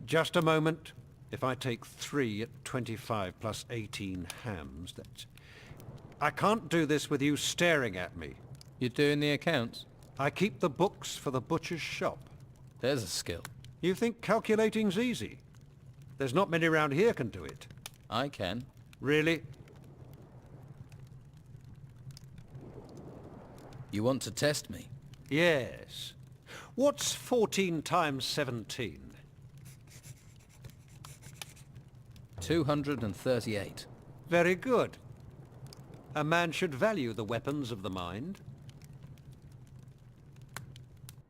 Just a moment. If I take 3 at 25 plus 18 hams, that's... I can't do this with you staring at me. You're doing the accounts? I keep the books for the butcher's shop. There's a skill. You think calculating's easy? There's not many around here can do it. I can. Really? You want to test me? Yes. What's 14 times 17? 238. Very good. A man should value the weapons of the mind.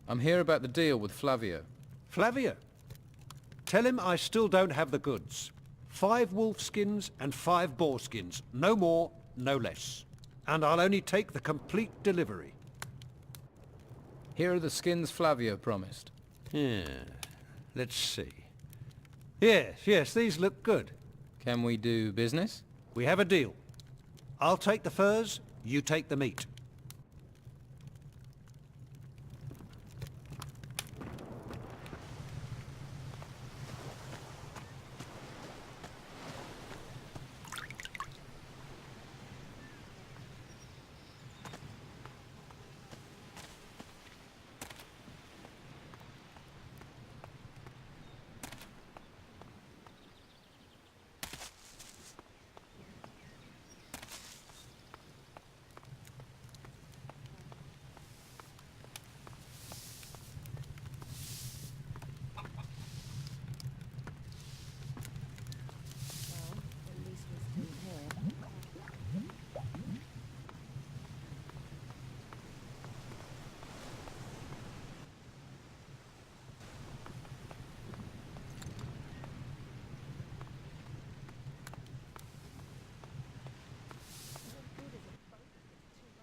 I'm here about the deal with Flavio. Flavio. Tell him I still don't have the goods. 5 wolf skins and 5 boar skins. No more, no less. And I'll only take the complete delivery. Here are the skins Flavio promised. Yeah. Let's see. Yes, these look good. Can we do business? We have a deal. I'll take the furs, you take the meat.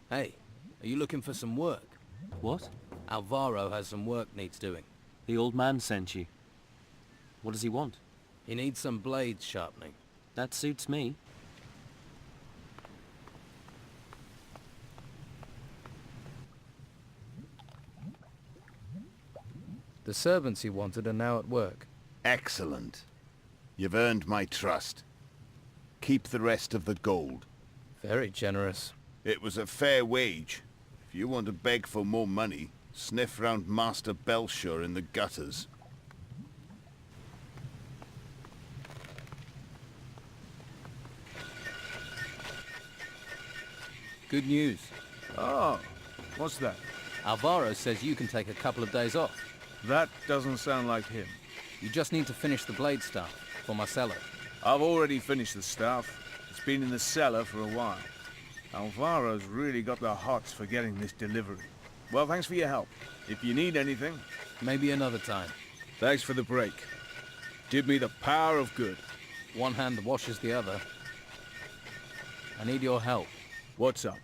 Hey, are you looking for some work? What? Alvaro has some work needs doing. The old man sent you. What does he want? He needs some blades sharpening. That suits me. The servants he wanted are now at work. Excellent. You've earned my trust. Keep the rest of the gold. Very generous. It was a fair wage. If you want to beg for more money, sniff round Master Belshur in the gutters. Good news. Oh, what's that? Alvaro says you can take a couple of days off. That doesn't sound like him. You just need to finish the blade stuff for Marcelo. I've already finished the stuff. It's been in the cellar for a while. Alvaro's really got the hots for getting this delivery. Well, thanks for your help. If you need anything... Maybe another time. Thanks for the break. Did me the power of good. One hand washes the other. I need your help. What's up?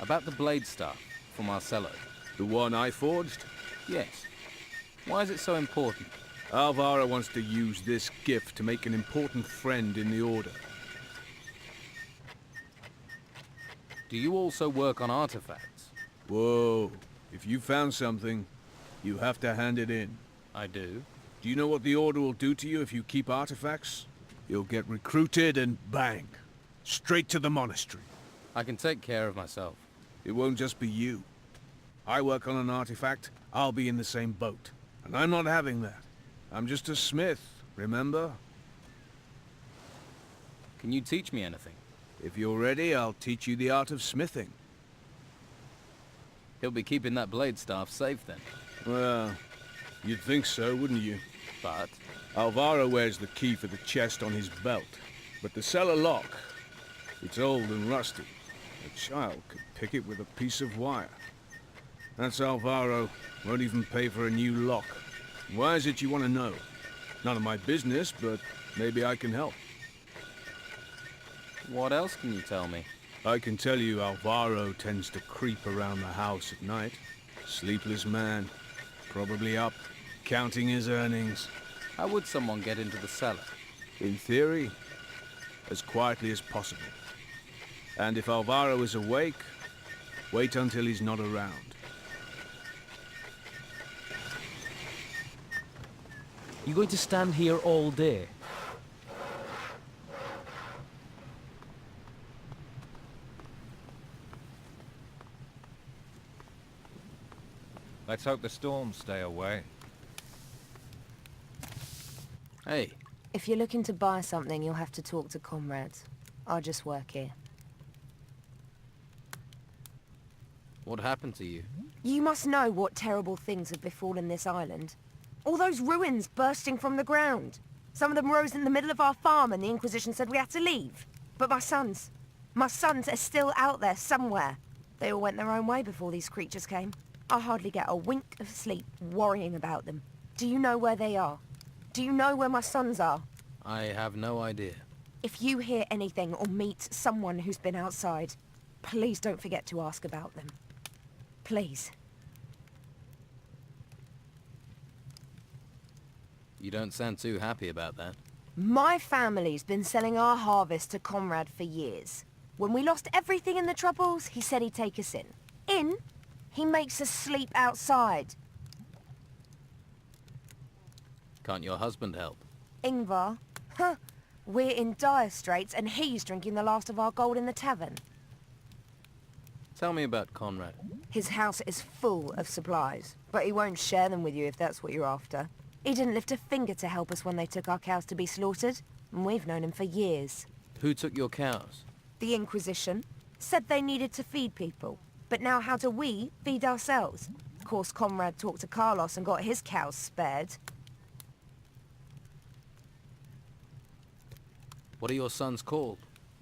About the blade stuff for Marcelo. The one I forged? Yes. Why is it so important? Alvaro wants to use this gift to make an important friend in the Order. Do you also work on artifacts? Whoa. If you found something, you have to hand it in. I do. Do you know what the Order will do to you if you keep artifacts? You'll get recruited and bang. Straight to the monastery. I can take care of myself. It won't just be you. I work on an artifact, I'll be in the same boat. And I'm not having that. I'm just a smith, remember? Can you teach me anything? If you're ready, I'll teach you the art of smithing. He'll be keeping that blade staff safe then. Well, you'd think so, wouldn't you? But Alvaro wears the key for the chest on his belt. But the cellar lock, it's old and rusty. A child could pick it with a piece of wire. That's Alvaro. Won't even pay for a new lock. Why is it you want to know? None of my business, but maybe I can help. what else can you tell me? I can tell you Alvaro tends to creep around the house at night. Sleepless man. Probably up, counting his earnings. How would someone get into the cellar? In theory, as quietly as possible. And if Alvaro is awake, wait until he's not around. You going to stand here all day? Let's hope the storms stay away. Hey, If you're looking to buy something, you'll have to talk to comrades. I just work here. what happened to you? You must know what terrible things have befallen this island. All those ruins bursting from the ground. Some of them rose in the middle of our farm and the Inquisition said we had to leave. But my sons are still out there somewhere. They all went their own way before these creatures came. I hardly get a wink of sleep worrying about them. Do you know where they are? Do you know where my sons are? I have no idea. If you hear anything or meet someone who's been outside, please don't forget to ask about them. Please. You don't sound too happy about that. My family's been selling our harvest to Conrad for years. When we lost everything in the Troubles, he said he'd take us in. In? He makes us sleep outside. Can't your husband help? Ingvar? Huh. We're in dire straits and he's drinking the last of our gold in the tavern. Tell me about Conrad. His house is full of supplies, but he won't share them with you if that's what you're after. He didn't lift a finger to help us when they took our cows to be slaughtered, and we've known him for years. Who took your cows? The Inquisition said they needed to feed people, but now how do we feed ourselves? Of course, Conrad talked to Carlos and got his cows spared. What are your sons called?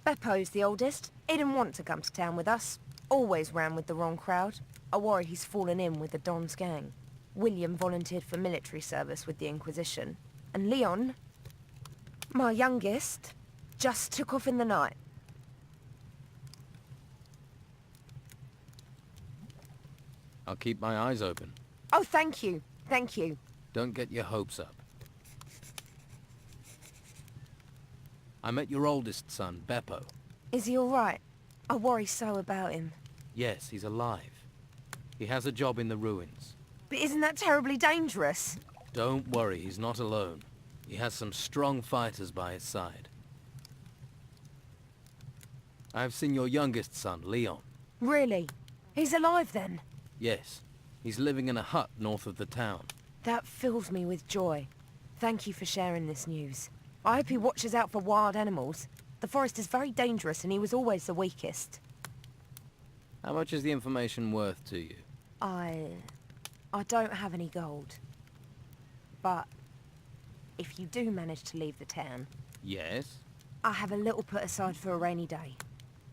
Beppo's the oldest. He didn't want to come to town with us. Always ran with the wrong crowd. I worry he's fallen in with the Don's gang. William volunteered for military service with the Inquisition. And Leon, my youngest, just took off in the night. I'll keep my eyes open. Oh, thank you. Thank you. Don't get your hopes up. I met your oldest son, Beppo. Is he all right? I worry so about him. Yes, he's alive. He has a job in the ruins. But isn't that terribly dangerous? Don't worry, he's not alone. He has some strong fighters by his side. I've seen your youngest son, Leon. Really? He's alive then? Yes, he's living in a hut north of the town. That fills me with joy. Thank you for sharing this news. I hope he watches out for wild animals. The forest is very dangerous and he was always the weakest. How much is the information worth to you? I don't have any gold. But if you do manage to leave the town, Yes? I have a little put aside for a rainy day.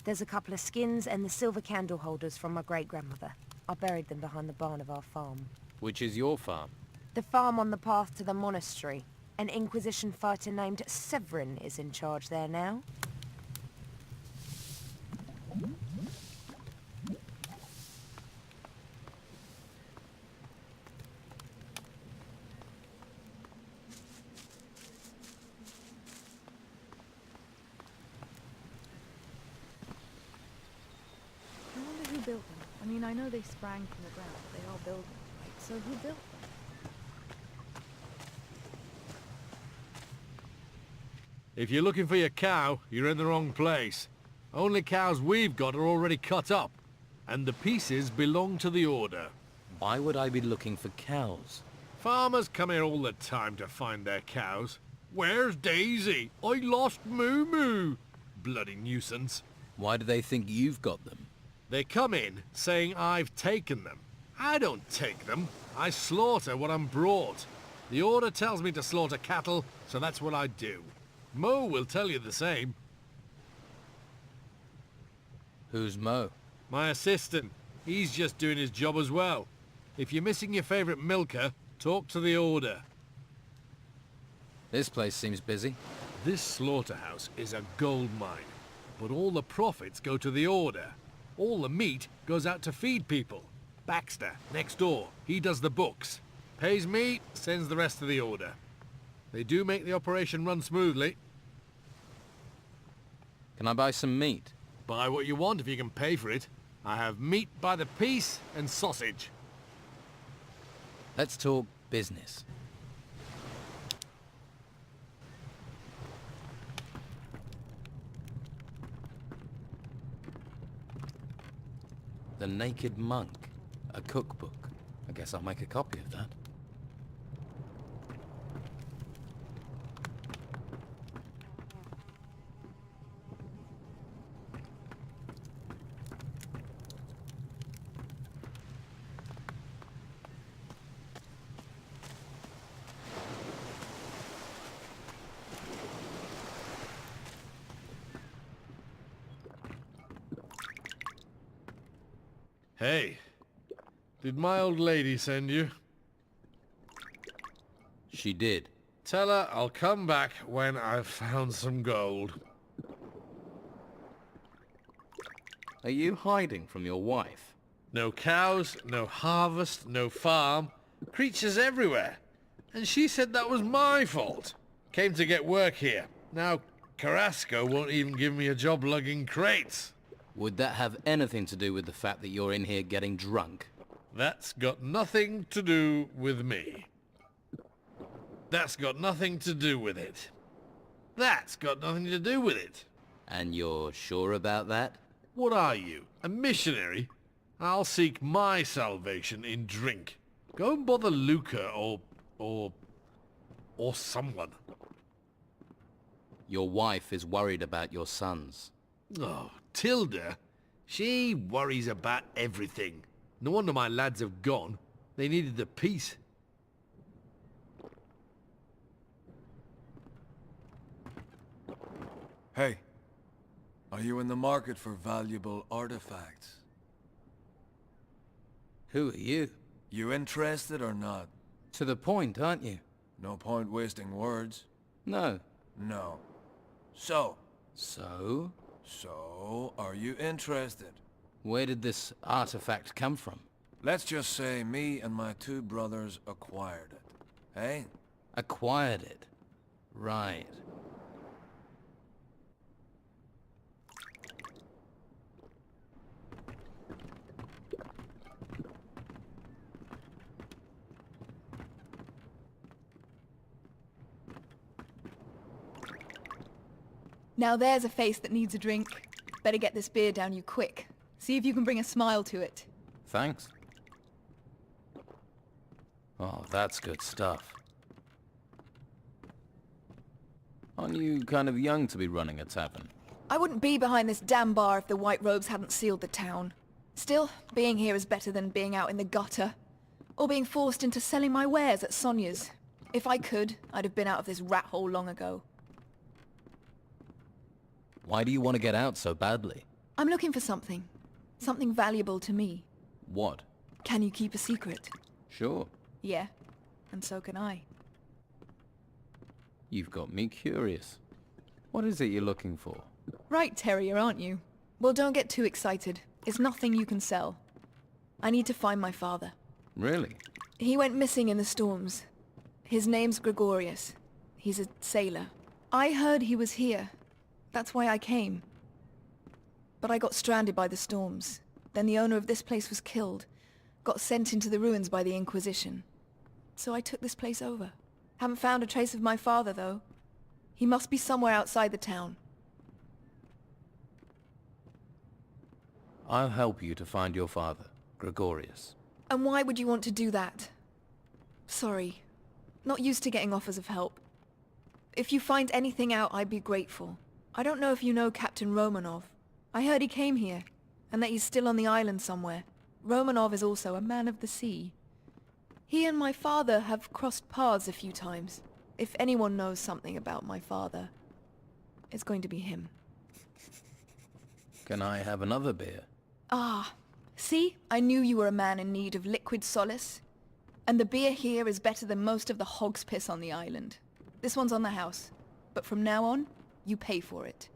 There's a couple of skins and the silver candle holders from my great-grandmother. I buried them behind the barn of our farm. Which is your farm? The farm on the path to the monastery. An Inquisition fighter named Severin is in charge there now. I wonder who built them. I mean, I know they sprang from the ground, but they are buildings, right? So who built them? If you're looking for your cow, you're in the wrong place. Only cows we've got are already cut up, and the pieces belong to the Order. Why would I be looking for cows? Farmers come here all the time to find their cows. Where's Daisy? I lost Moo Moo. Bloody nuisance. Why do they think you've got them? They come in saying I've taken them. I don't take them. I slaughter what I'm brought. The Order tells me to slaughter cattle, so that's what I do. Mo will tell you the same. Who's Mo? My assistant. He's just doing his job as well. If you're missing your favourite milker, talk to the Order. This place seems busy. This slaughterhouse is a gold mine, but all the profits go to the Order. All the meat goes out to feed people. Baxter, next door, he does the books. Pays me, sends the rest to the Order. They do make the operation run smoothly. Can I buy some meat? Buy what you want if you can pay for it. I have meat by the piece and sausage. Let's talk business. The Naked Monk. A cookbook. I guess I'll make a copy of that. Hey, did my old lady send you? She did. Tell her I'll come back when I've found some gold. Are you hiding from your wife? No cows, no harvest, no farm. Creatures everywhere. And she said that was my fault. Came to get work here. Now Carrasco won't even give me a job lugging crates. Would that have anything to do with the fact that you're in here getting drunk? That's got nothing to do with me. That's got nothing to do with it. That's got nothing to do with it. And you're sure about that? What are you, a missionary? I'll seek my salvation in drink. Go and bother Luca or someone. Your wife is worried about your sons. Oh, Tilda. She worries about everything. No wonder my lads have gone. They needed the peace. Hey, are you in the market for valuable artifacts? Who are you? You interested or not? To the point, aren't you? No point wasting words. No. No. So, So, are you interested? where did this artifact come from? Let's just say me and my two brothers acquired it. Eh? Acquired it. Right. Now there's a face that needs a drink. Better get this beer down you quick. See if you can bring a smile to it. Thanks. Oh, that's good stuff. Aren't you kind of young to be running a tavern? I wouldn't be behind this damn bar if the White Robes hadn't sealed the town. Still, being here is better than being out in the gutter. Or being forced into selling my wares at Sonia's. If I could, I'd have been out of this rat hole long ago. Why do you want to get out so badly? I'm looking for something. Something valuable to me. What? Can you keep a secret? Sure. Yeah, and so can I. You've got me curious. What is it you're looking for? Right, Terrier, aren't you? Well, don't get too excited. It's nothing you can sell. I need to find my father. Really? He went missing in the storms. His name's Gregorius. He's a sailor. I heard he was here. That's why I came. But I got stranded by the storms. Then the owner of this place was killed. Got sent into the ruins by the Inquisition. So I took this place over. Haven't found a trace of my father, though. He must be somewhere outside the town. I'll help you to find your father, Gregorius. And why would you want to do that? Sorry. Not used to getting offers of help. If you find anything out, I'd be grateful. I don't know if you know Captain Romanov. I heard he came here, and that he's still on the island somewhere. Romanov is also a man of the sea. He and my father have crossed paths a few times. If anyone knows something about my father, it's going to be him. Can I have another beer? Ah, see? I knew you were a man in need of liquid solace. And the beer here is better than most of the hog's piss on the island. This one's on the house. But from now on, you pay for it.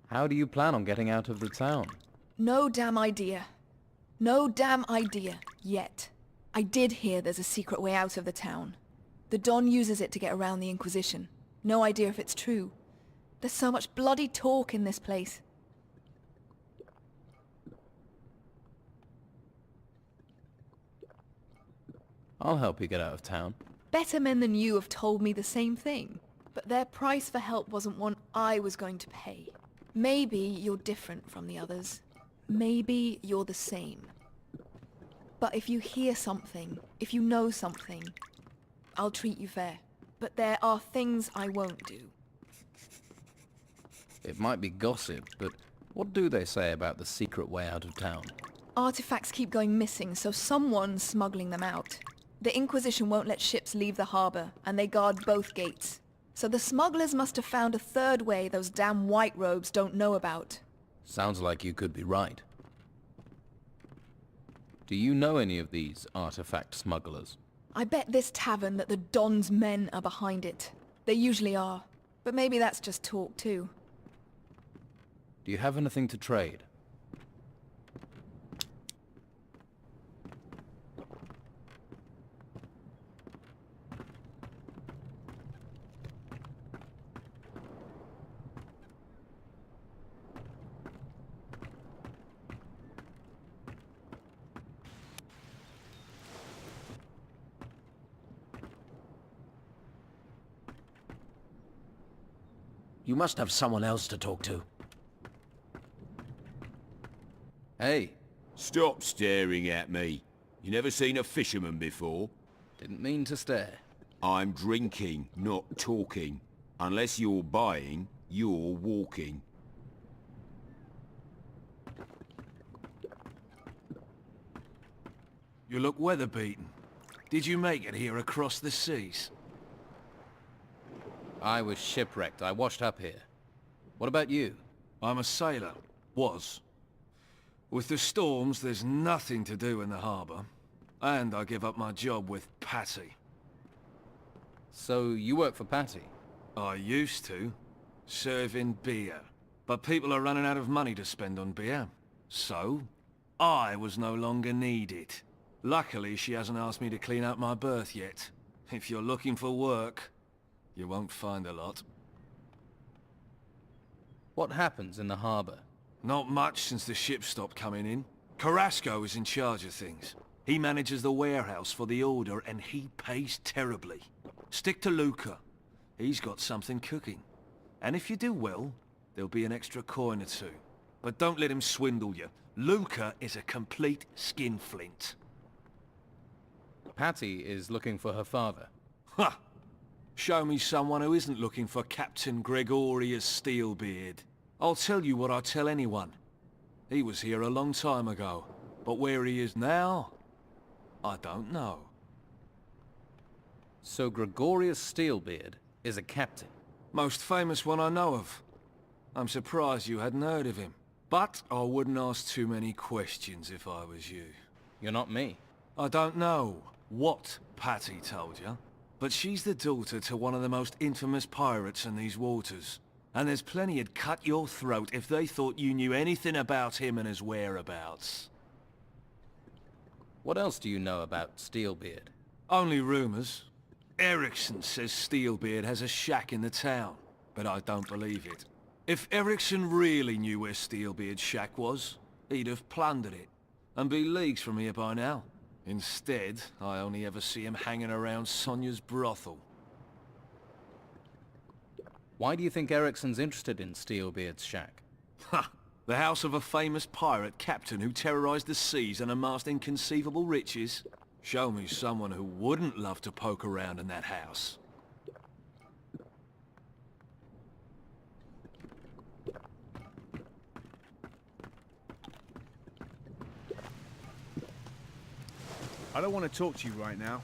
How do you plan on getting out of the town? No damn idea. No damn idea. Yet. I did hear there's a secret way out of the town. The Don uses it to get around the Inquisition. No idea if it's true. There's so much bloody talk in this place. I'll help you get out of town. Better men than you have told me the same thing. But their price for help wasn't one I was going to pay. Maybe you're different from the others. maybe you're the same. But if you hear something, if you know something, I'll treat you fair. But there are things I won't do. It might be gossip, but what do they say about the secret way out of town? Artifacts keep going missing, so someone's smuggling them out. The Inquisition won't let ships leave the harbor, and they guard both gates. So the smugglers must have found a third way those damn white robes don't know about. Sounds like you could be right. Do you know any of these artifact smugglers? I bet this tavern that the Don's men are behind it. They usually are. But maybe that's just talk too. Do you have anything to trade? You must have someone else to talk to. Hey, Stop staring at me. You never seen a fisherman before? didn't mean to stare. I'm drinking, not talking. Unless you're buying, you're walking. You look weather-beaten. Did you make it here across the seas? I was shipwrecked. I washed up here. What about you? I'm a sailor. Was. With the storms, there's nothing to do in the harbour. And I give up my job with Patty. So you work for Patty? I used to. Serving beer. But people are running out of money to spend on beer. So, I was no longer needed. Luckily, she hasn't asked me to clean out my berth yet. If you're looking for work, you won't find a lot. What happens in the harbour? Not much since the ships stopped coming in. Carrasco is in charge of things. He manages the warehouse for the Order, and he pays terribly. Stick to Luca. He's got something cooking. And if you do well, there'll be an extra coin or two. But don't let him swindle you. Luca is a complete skinflint. Patty is looking for her father. Ha! Show me someone who isn't looking for Captain Gregorius Steelbeard. I'll tell you what I tell anyone. He was here a long time ago, but where he is now, I don't know. So Gregorius Steelbeard is a captain? Most famous one I know of. I'm surprised you hadn't heard of him. But I wouldn't ask too many questions if I was you. You're not me. I don't know what Patty told you, but she's the daughter to one of the most infamous pirates in these waters. And there's plenty who'd cut your throat if they thought you knew anything about him and his whereabouts. What else do you know about Steelbeard? Only rumors. Erickson says Steelbeard has a shack in the town, but I don't believe it. If Erickson really knew where Steelbeard's shack was, he'd have plundered it, and be leagues from here by now. Instead, I only ever see him hanging around Sonia's brothel. Why do you think Erickson's interested in Steelbeard's shack? Ha! The house of a famous pirate captain who terrorized the seas and amassed inconceivable riches? Show me someone who wouldn't love to poke around in that house. I don't want to talk to you right now.